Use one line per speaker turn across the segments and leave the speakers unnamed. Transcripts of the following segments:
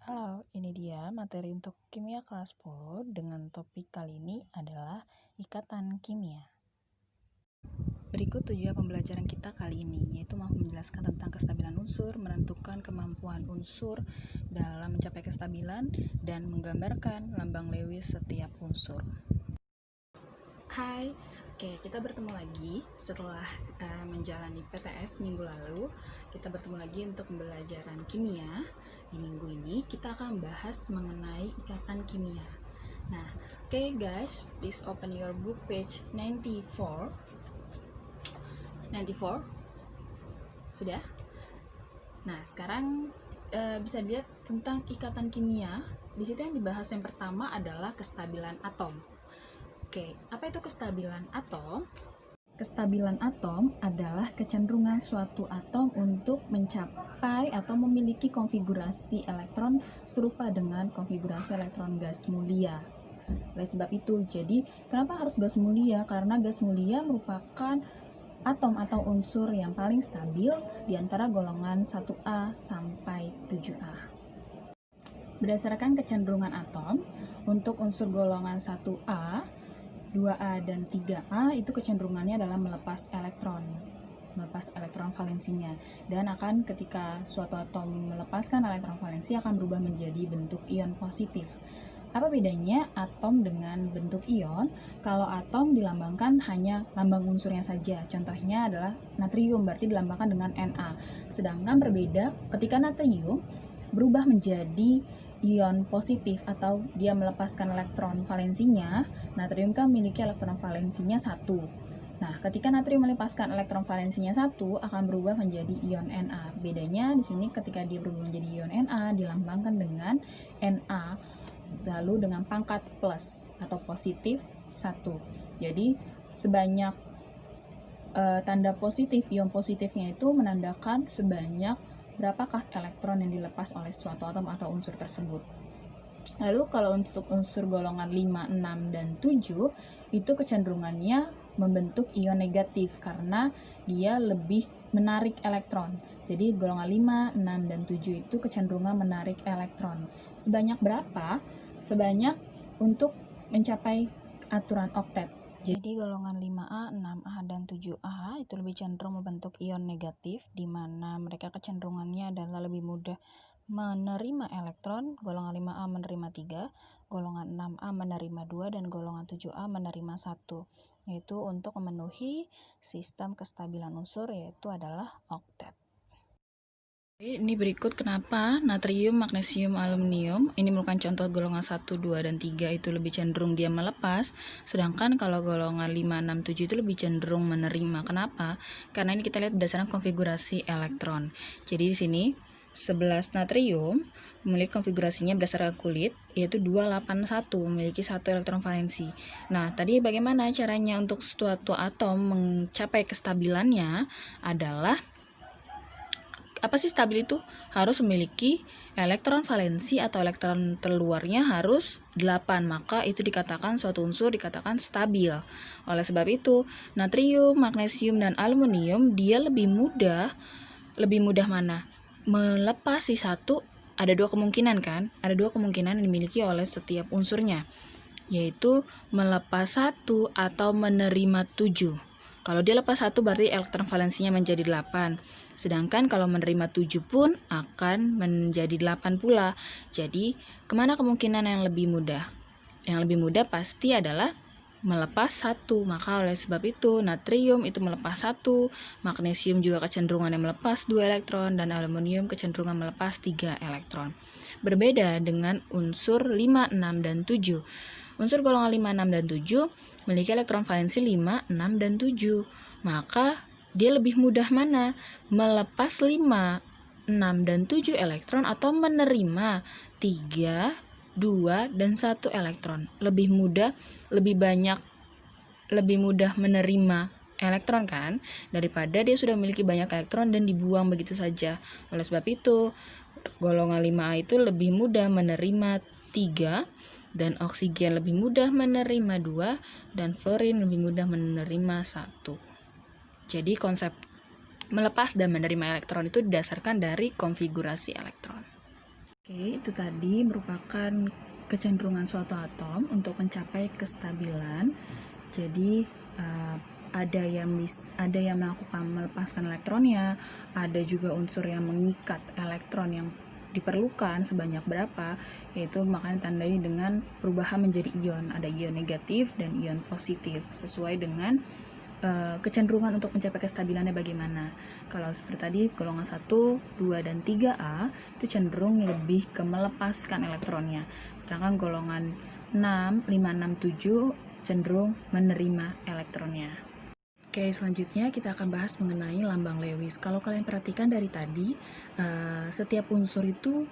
Halo, ini dia materi untuk kimia kelas 10 dengan topik kali ini adalah ikatan kimia. Berikut tujuan pembelajaran kita kali ini, yaitu menjelaskan tentang kestabilan unsur, menentukan kemampuan unsur dalam mencapai kestabilan, dan menggambarkan lambang Lewis setiap unsur. Hai, kita bertemu lagi setelah menjalani PTS minggu lalu. Kita bertemu lagi untuk pembelajaran kimia. Di minggu ini kita akan membahas mengenai ikatan kimia. Nah, guys, please open your book page 94. 94. Sudah? Nah, sekarang bisa dilihat tentang ikatan kimia. Di situ yang dibahas yang pertama adalah kestabilan atom. Apa itu kestabilan atom? Kestabilan atom adalah kecenderungan suatu atom untuk mencapai atau memiliki konfigurasi elektron serupa dengan konfigurasi elektron gas mulia. Oleh sebab itu, jadi kenapa harus gas mulia? Karena gas mulia merupakan atom atau unsur yang paling stabil di antara golongan 1A sampai 7A. Berdasarkan kecenderungan atom, untuk unsur golongan 1A, 2A dan 3A itu kecenderungannya adalah melepas elektron valensinya, dan akan ketika suatu atom melepaskan elektron valensi akan berubah menjadi bentuk ion positif. Apa bedanya atom dengan bentuk ion? Kalau atom dilambangkan hanya lambang unsurnya saja, contohnya adalah natrium, berarti dilambangkan dengan Na. Sedangkan berbeda ketika natrium berubah menjadi ion positif atau dia melepaskan elektron valensinya. Natrium kan memiliki elektron valensinya 1. Nah, ketika natrium melepaskan elektron valensinya 1 akan berubah menjadi ion Na. Bedanya di sini ketika dia berubah menjadi ion Na dilambangkan dengan Na lalu dengan pangkat plus atau positif 1. Jadi sebanyak tanda positif, ion positifnya itu menandakan sebanyak berapakah elektron yang dilepas oleh suatu atom atau unsur tersebut. Lalu kalau untuk unsur golongan 5, 6, dan 7 itu kecenderungannya membentuk ion negatif karena dia lebih menarik elektron. Jadi golongan 5, 6, dan 7 itu kecenderungan menarik elektron. Sebanyak berapa? Sebanyak untuk mencapai aturan oktet. Jadi golongan 5A, 6A, dan 7A itu lebih cenderung membentuk ion negatif, di mana mereka kecenderungannya adalah lebih mudah menerima elektron. Golongan 5A menerima 3, golongan 6A menerima 2, dan golongan 7A menerima 1, yaitu untuk memenuhi sistem kestabilan unsur, yaitu adalah oktet. Ini berikut kenapa natrium, magnesium, aluminium ini merupakan contoh golongan 1, 2, dan 3 itu lebih cenderung dia melepas, sedangkan kalau golongan 5, 6, 7 itu lebih cenderung menerima. Kenapa? Karena ini kita lihat berdasarkan konfigurasi elektron. Jadi di sini 11 natrium memiliki konfigurasinya berdasarkan kulit, yaitu 281, memiliki 1 elektron valensi. Nah, tadi bagaimana caranya untuk suatu atom mencapai kestabilannya adalah apa sih stabil itu? Harus memiliki elektron valensi atau elektron terluarnya harus 8, maka itu dikatakan suatu unsur dikatakan stabil. Oleh sebab itu, natrium, magnesium, dan aluminium dia lebih mudah mana? Melepas si satu. Ada dua kemungkinan kan? Ada dua kemungkinan yang dimiliki oleh setiap unsurnya, yaitu melepas 1 atau menerima 7. Kalau dia lepas 1 berarti elektron valensinya menjadi 8. Sedangkan kalau menerima 7 pun akan menjadi 8 pula. Jadi kemana kemungkinan yang lebih mudah? Yang lebih mudah pasti adalah melepas 1. Maka oleh sebab itu natrium itu melepas 1, magnesium juga kecenderungannya melepas 2 elektron, dan aluminium kecenderungan melepas 3 elektron. Berbeda dengan unsur 5, 6, dan 7. Unsur golongan 5, 6, dan 7 memiliki elektron valensi 5, 6, dan 7. Maka dia lebih mudah mana? Melepas 5, 6, dan 7 elektron atau menerima 3, 2, dan 1 elektron. Lebih mudah, lebih mudah menerima elektron kan, daripada dia sudah memiliki banyak elektron dan dibuang begitu saja. Oleh sebab itu, golongan 5A itu lebih mudah menerima 3, dan oksigen lebih mudah menerima 2, dan fluorin lebih mudah menerima 1. Jadi konsep melepas dan menerima elektron itu didasarkan dari konfigurasi elektron. Oke, itu tadi merupakan kecenderungan suatu atom untuk mencapai kestabilan. Jadi ada yang melakukan melepaskan elektronnya, ada juga unsur yang mengikat elektron yang diperlukan sebanyak berapa, yaitu makanya tandai dengan perubahan menjadi ion. Ada ion negatif dan ion positif sesuai dengan kecenderungan untuk mencapai kestabilannya bagaimana. Kalau seperti tadi golongan 1, 2, dan 3A itu cenderung lebih ke melepaskan elektronnya. Sedangkan golongan 6, 5, 6, 7 cenderung menerima elektronnya. Oke, selanjutnya kita akan bahas mengenai lambang Lewis. Kalau kalian perhatikan dari tadi, setiap unsur itu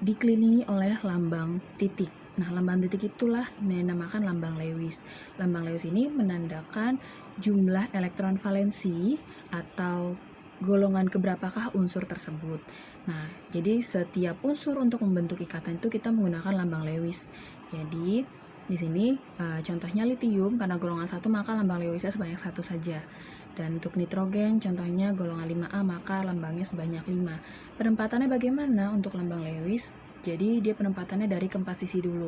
dikelilingi oleh lambang titik. Nah, lambang titik itulah dinamakan lambang Lewis. Lambang Lewis ini menandakan jumlah elektron valensi atau golongan keberapakah unsur tersebut. Nah, jadi setiap unsur untuk membentuk ikatan itu kita menggunakan lambang Lewis. Jadi, di sini contohnya litium, karena golongan 1 maka lambang Lewisnya sebanyak 1 saja. Dan untuk nitrogen, contohnya golongan 5A, maka lambangnya sebanyak 5. Penempatannya bagaimana untuk lambang Lewis? Jadi dia penempatannya dari keempat sisi dulu,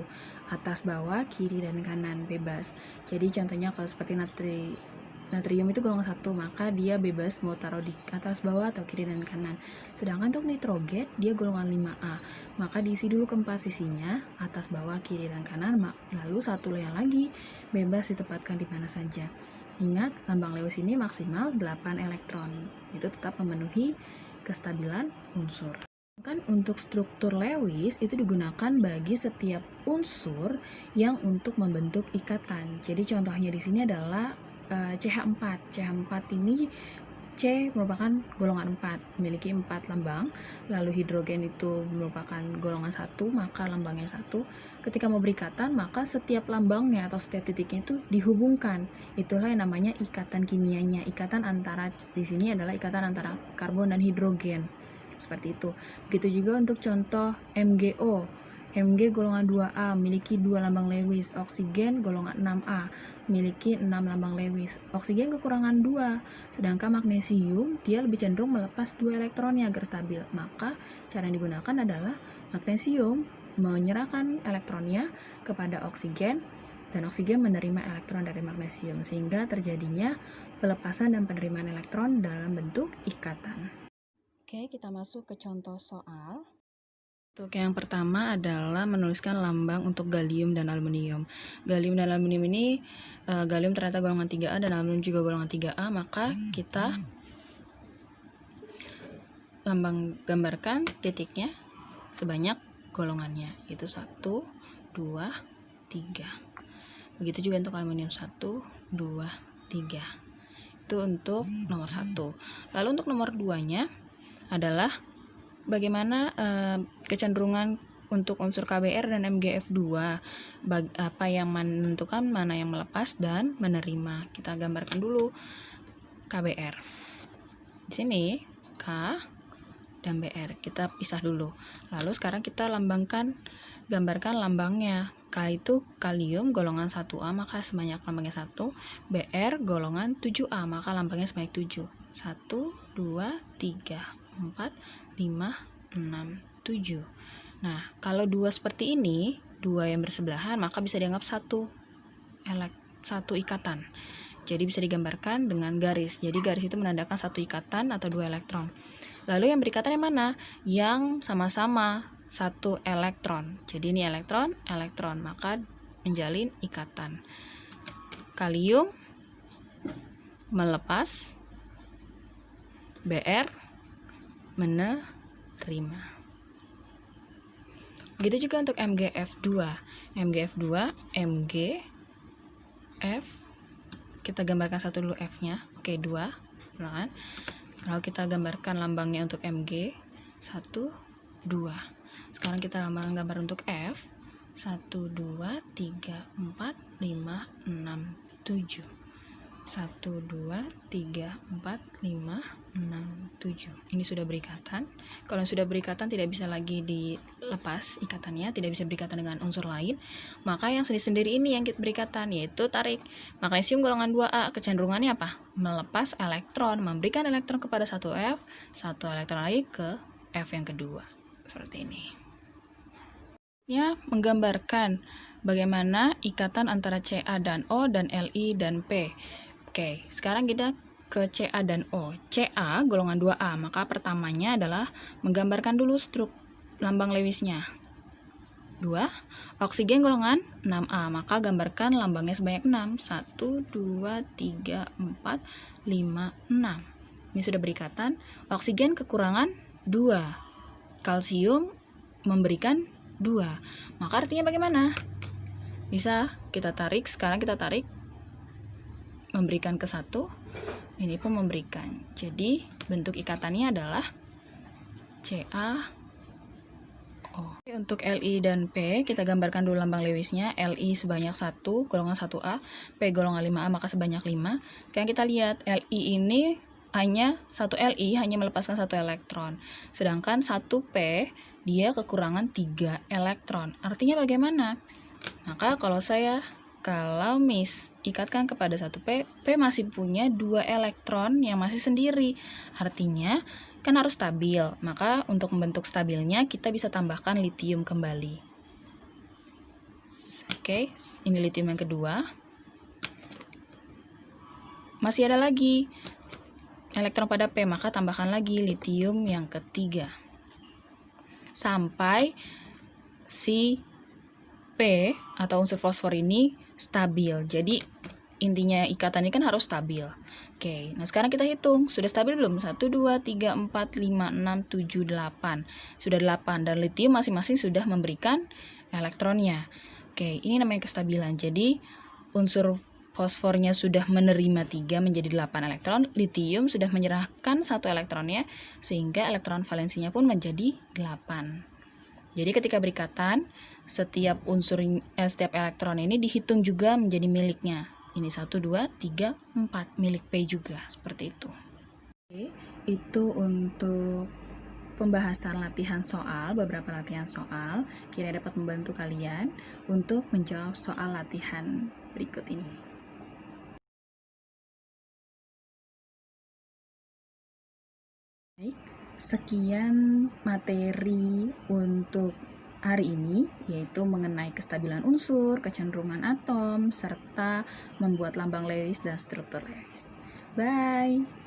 atas, bawah, kiri, dan kanan, bebas. Jadi contohnya kalau seperti natrium itu golongan 1, maka dia bebas mau taruh di atas, bawah, atau kiri dan kanan. Sedangkan untuk nitrogen, dia golongan 5A, maka diisi dulu keempat sisinya, atas, bawah, kiri, dan kanan, lalu satu layer lagi, bebas ditempatkan di mana saja. Ingat, lambang Lewis ini maksimal 8 elektron, itu tetap memenuhi kestabilan unsur. Kan untuk struktur Lewis itu digunakan bagi setiap unsur yang untuk membentuk ikatan. Jadi contohnya di sini adalah CH4. CH4 ini C merupakan golongan 4, memiliki 4 lambang. Lalu hidrogen itu merupakan golongan 1, maka lambangnya 1. Ketika mau berikatan, maka setiap lambangnya atau setiap titiknya itu dihubungkan. Itulah yang namanya ikatan kimianya. Ikatan antara, di sini adalah ikatan antara karbon dan hidrogen. Seperti itu. Begitu juga untuk contoh MgO. Mg golongan 2A memiliki 2 lambang Lewis. Oksigen golongan 6A memiliki 6 lambang Lewis. Oksigen kekurangan 2, sedangkan magnesium dia lebih cenderung melepas 2 elektronnya agar stabil. Maka cara yang digunakan adalah magnesium menyerahkan elektronnya kepada oksigen dan oksigen menerima elektron dari magnesium, sehingga terjadinya pelepasan dan penerimaan elektron dalam bentuk ikatan. Oke, kita masuk ke contoh soal. Untuk yang pertama adalah menuliskan lambang untuk gallium dan aluminium. Gallium dan aluminium ini, gallium ternyata golongan 3A dan aluminium juga golongan 3A, maka kita gambarkan titiknya sebanyak golongannya, yaitu 1, 2, 3. Begitu juga untuk aluminium 1, 2, 3. Itu untuk nomor 1. Lalu untuk nomor 2-nya adalah bagaimana kecenderungan untuk unsur KBr dan MgF2, apa yang menentukan mana yang melepas dan menerima. Kita gambarkan dulu KBr. Di sini K dan Br kita pisah dulu. Lalu sekarang kita gambarkan lambangnya. K itu kalium golongan 1A, maka sebanyak lambangnya 1. Br golongan 7A, maka lambangnya sebanyak 7. 1, 2, 3, 4, 5, 6, 7. Nah, kalau 2 seperti ini, 2 yang bersebelahan, maka bisa dianggap satu ikatan. Jadi bisa digambarkan dengan garis. Jadi garis itu menandakan satu ikatan atau 2 elektron. Lalu yang berikatan yang mana? Yang sama-sama 1 elektron. Jadi ini elektron, maka menjalin ikatan. Kalium melepas, Br menerima. Begitu juga untuk MgF2. MgF2, MgF, kita gambarkan satu dulu F-nya. Oke, 2. Silakan. Kalau kita gambarkan lambangnya untuk Mg, 1, 2. Sekarang kita gambar untuk F, 1, 2, 3, 4, 5, 6, 7. 1, 2, 3, 4, 5, 6, 7. Ini sudah berikatan. Kalau sudah berikatan tidak bisa lagi dilepas ikatannya, tidak bisa berikatan dengan unsur lain, maka yang sendiri-sendiri ini yang kita berikatan, yaitu tarik. Magnesium golongan 2A, kecenderungannya apa? Melepas elektron, memberikan elektron kepada satu F, satu elektron lagi ke F yang kedua. Seperti ini. menggambarkan bagaimana ikatan antara Ca dan O dan Li dan P. Oke, sekarang kita ke Ca dan O. Ca golongan 2A, maka pertamanya adalah menggambarkan dulu lambang Lewisnya. 2. Oksigen golongan 6A, maka gambarkan lambangnya sebanyak 6. 1, 2, 3, 4, 5, 6. Ini sudah berikatan. Oksigen kekurangan 2. Kalsium memberikan 2. Maka artinya bagaimana? Bisa kita tarik, sekarang kita tarik. Memberikan ke 1. Ini pun memberikan. Jadi bentuk ikatannya adalah Ca. Untuk Li dan P, kita gambarkan dulu lambang Lewisnya. Li sebanyak 1, golongan 1A, P golongan 5A, maka sebanyak 5. Sekarang kita lihat, Li ini hanya 1 Li hanya melepaskan 1 elektron. Sedangkan 1P, dia kekurangan 3 elektron. Artinya bagaimana? Maka kalau ikatkan kepada 1P, P masih punya 2 elektron yang masih sendiri. Artinya, kan harus stabil. Maka untuk membentuk stabilnya, kita bisa tambahkan litium kembali. Oke, ini litium yang kedua. Masih ada lagi elektron pada P, maka tambahkan lagi litium yang ketiga. Sampai si P atau unsur fosfor ini stabil. Jadi intinya ikatan ini kan harus stabil. Oke, nah sekarang kita hitung. Sudah stabil belum? 1, 2, 3, 4, 5, 6, 7, 8. Sudah 8. Dan litium masing-masing sudah memberikan elektronnya. Oke, ini namanya kestabilan. Jadi unsur fosfornya sudah menerima 3 menjadi 8 elektron. Litium sudah menyerahkan 1 elektronnya, sehingga elektron valensinya pun menjadi 8. Jadi ketika berikatan, setiap elektron ini dihitung juga menjadi miliknya. Ini 1, 2, 3, 4 milik P juga, seperti itu. Oke, itu untuk pembahasan latihan soal, beberapa latihan soal. Kira dapat membantu kalian untuk menjawab soal latihan berikut ini. Baik, sekian materi untuk hari ini, yaitu mengenai kestabilan unsur, kecenderungan atom, serta membuat lambang Lewis dan struktur Lewis. Bye!